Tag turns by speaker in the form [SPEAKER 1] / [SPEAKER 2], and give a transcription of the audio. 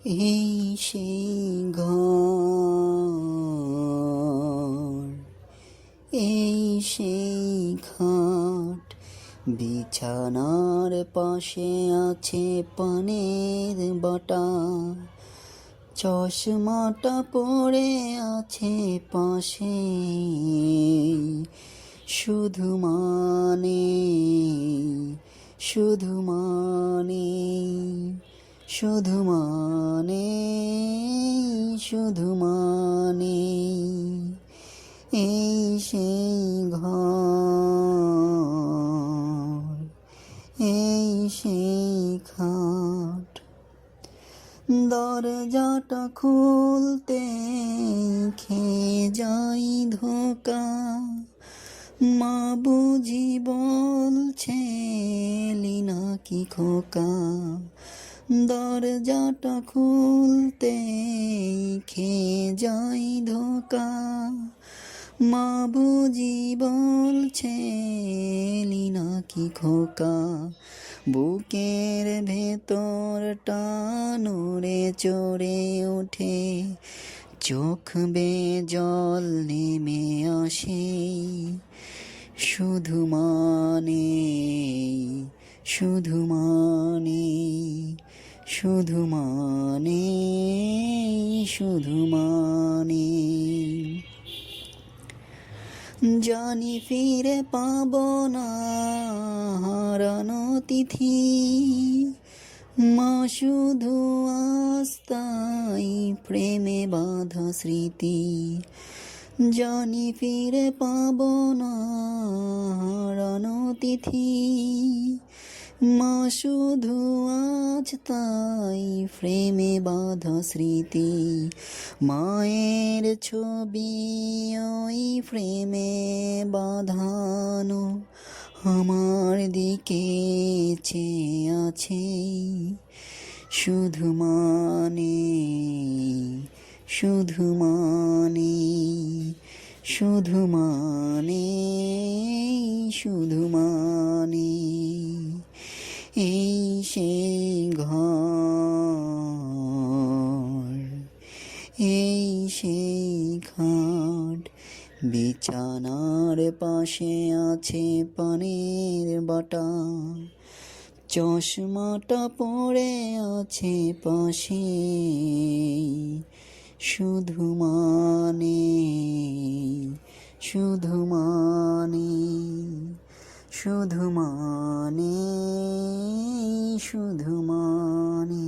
[SPEAKER 1] এই সেই ঘর, এই সেই খাট, বিছানার পাশে আছে পানের বাটা, চশমাটা পড়ে আছে পাশে, শুধু মানে, শুধু মানে, শুধু মানে, শুধু মানে, এই সেই ঘর, এই সেই খাট। দরজাটা খুলতে খেয়ে যাই ধোকা, মা বুঝি বলছে এলি নাকি খোকা। দরজাটা খুলতে খেয়ে যাই ধোকা, মা বুঝি বলছে এলি নাকি খোকা। বুকের ভেতরটা নড়ে চড়ে ওঠে, চোখ বেয়ে জল নেমে আসে, শুধু মানে, শুধু মানে, শুধু মানে, শুধু মানে। জানি ফিরে পাবো না হারানো তিথি, মা শুধু আস্তাই প্রেমে বাঁধা স্মৃতি। জানি ফিরে পাবো না হারানো তিথি, মা শুধু আজ তাই প্রেমে বাঁধা স্মৃতি। মায়ের ছবি ওই প্রেমে বাঁধানো, আমার দিকে চেয়ে আছে, শুধু মানে, শুধু মানে, শুধু মানে, শুধু মানে, এই সেই ঘর, এই সেই খাট, বিছানার পাশে আছে পানের বাটা, চশমাটা পড়ে আছে পাশে, শুধু মানে, শুধু মানে, শুধু মানে, শুধু মানে।